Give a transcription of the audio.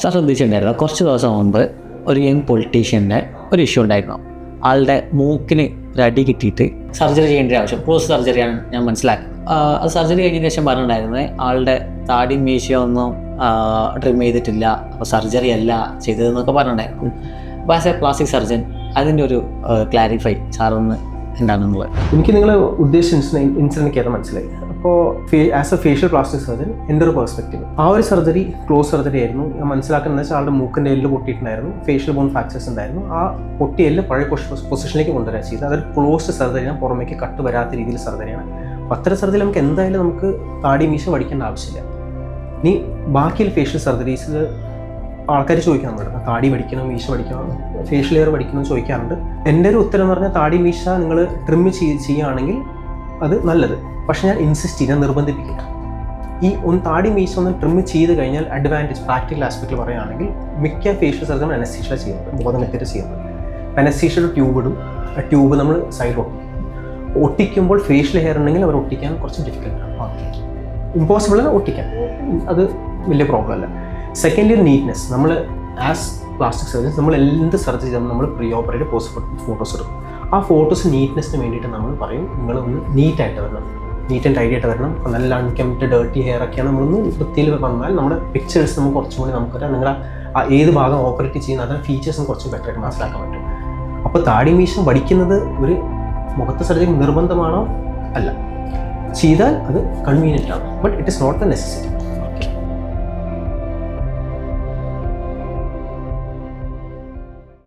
Sir ശ്രദ്ധിച്ചിട്ടുണ്ടായിരുന്നു കുറച്ച് ദിവസം മുൻപ് ഒരു യങ് പൊളിറ്റീഷ്യൻ്റെ ഒരു ഇഷ്യൂ ഉണ്ടായിരുന്നു. ആളുടെ മൂക്കിന് ഒരു അടി കിട്ടിയിട്ട് സർജറി ചെയ്യേണ്ട ആവശ്യം, ക്ലോസ് സർജറിയാണ് ഞാൻ മനസ്സിലാക്കുന്നത്. അത് സർജറി കഴിഞ്ഞതിന് ശേഷം പറഞ്ഞിട്ടുണ്ടായിരുന്നത് ആളുടെ താടി മീശയൊന്നും ട്രിം ചെയ്തിട്ടില്ല, അപ്പോൾ സർജറി അല്ല ചെയ്തതെന്നൊക്കെ പറഞ്ഞിട്ടുണ്ടായിരുന്നു. അപ്പോൾ ആസ് എ പ്ലാസ്റ്റിക് സർജൻ അതിൻ്റെ ഒരു ക്ലാരിഫൈ സാറൊന്ന് എന്താണെന്നുള്ളത്. എനിക്ക് നിങ്ങൾ ഉദ്ദേശിച്ച ഇൻസിഡൻറ്റ് കേട്ടാൽ മനസ്സിലായി. അപ്പോൾ as A facial plastic surgeon എൻ്റെ ഒരു പെർസ്പെക്റ്റീവ്, ആ ഒരു സർജറി ക്ലോസ് സർജറി ആയിരുന്നു. ഞാൻ മനസ്സിലാക്കുന്നത് വെച്ചാൽ ആളുടെ മൂക്കിൻ്റെ എല്ല് പൊട്ടിയിട്ടുണ്ടായിരുന്നു, ഫേഷ്യൽ ബോൺ ഫ്രാക്ചേഴ്സ് ഉണ്ടായിരുന്നു. ആ പൊട്ടിയ എല്ല് പഴയ പൊസിഷനിലേക്ക് കൊണ്ടുവരാൻ ചെയ്തത്. അതൊരു ക്ലോസ്ഡ് സർജറിയാണ്, പുറമേക്ക് കട്ട് വരാത്ത രീതിയിൽ സർജറിയാണ്. അപ്പോൾ അത്തരം സർജറി നമുക്ക് എന്തായാലും നമുക്ക് താടി മീശ പഠിക്കേണ്ട ആവശ്യമില്ല. ഇനി ബാക്കിയുള്ള ഫേഷ്യൽ സർജറീസിൽ ആൾക്കാർ ചോദിക്കാൻ നമ്മുടെ താടി പഠിക്കണം, മീശ പഠിക്കണം, ഫേഷ്യൽ ഹെയർ പഠിക്കണം എന്ന് ചോദിക്കാറുണ്ട്. എൻ്റെ ഒരു ഉത്തരം എന്ന് പറഞ്ഞാൽ താടി മീശ നിങ്ങൾ ട്രിം ചെയ്യുകയാണെങ്കിൽ അത് നല്ലത്. പക്ഷേ ഞാൻ ഇൻസിസ്റ്റ് ചെയ്യാൻ നിർബന്ധിപ്പിക്കില്ല. ഈ താടി മീശ ഒന്ന് ട്രിം ചെയ്ത് കഴിഞ്ഞാൽ അഡ്വാൻറ്റേജ് പ്രാക്ടിക്കൽ ആസ്പെക്റ്റിൽ പറയുകയാണെങ്കിൽ മിക്ക ഫേഷ്യൽ സർജൻ അനസ്തീഷ്യ ചെയ്യുന്നത്, ബോധം കെട്ടിട്ട് ചെയ്യുന്നത്. അനസ്തീഷ്യയുടെ ട്യൂബ് ഇടും, ആ ട്യൂബ് നമ്മൾ സൈഡിൽ ഒട്ടിക്കുമ്പോൾ ഫേഷ്യൽ ഹെയർ ഉണ്ടെങ്കിൽ അവർ ഒട്ടിക്കാൻ കുറച്ച് ഡിഫിക്കൽട്ടാണ്. ഇമ്പോസിബിൾ ആണ് ഒട്ടിക്കാൻ, അത് വലിയ പ്രോബ്ലം അല്ല. Secondly neatness. നമ്മൾ ആസ് പ്ലാസ്റ്റിക് സർജൻസ് നമ്മൾ എന്ത് സർജറി ചെയ്യുമ്പോൾ നമ്മൾ പ്രീ ഓപ്പറേറ്റ് പോസ്റ്റ് ഫോട്ടോസ് എടുക്കും. ആ ഫോട്ടോസ് നീറ്റ്നെസ്സിന് വേണ്ടിയിട്ട് നമ്മൾ പറയും നിങ്ങളൊന്ന് നീറ്റായിട്ട് വരണം, നീറ്റ് ആൻഡ് ടൈഡി ആയിട്ട് വരണം. അപ്പോൾ നല്ല അൺകെംപ്റ്റ് ഡേർട്ടി ഹെയർ ഒക്കെയാണ് നമ്മളൊന്ന് വൃത്തിയിൽ വന്നാൽ നമ്മുടെ പിക്ചേഴ്സ് നമുക്ക് കുറച്ചും കൂടി നമുക്കൊരു നിങ്ങളുടെ ആ ഏത് ഭാഗം ഓപ്പറേറ്റ് ചെയ്യുന്ന അതിൻ്റെ ഫീച്ചേഴ്സും കുറച്ച് ബെറ്റർ ആയിട്ട് മനസ്സിലാക്കാൻ പറ്റും. അപ്പോൾ താടി മീശ പഠിക്കുന്നത് ഒരു മുഖത്തെ സർജറി നിർബന്ധമാണോ? അല്ല, ചെയ്താൽ അത് കൺവീനിയൻ്റ് ആണ്, but it is not the necessity.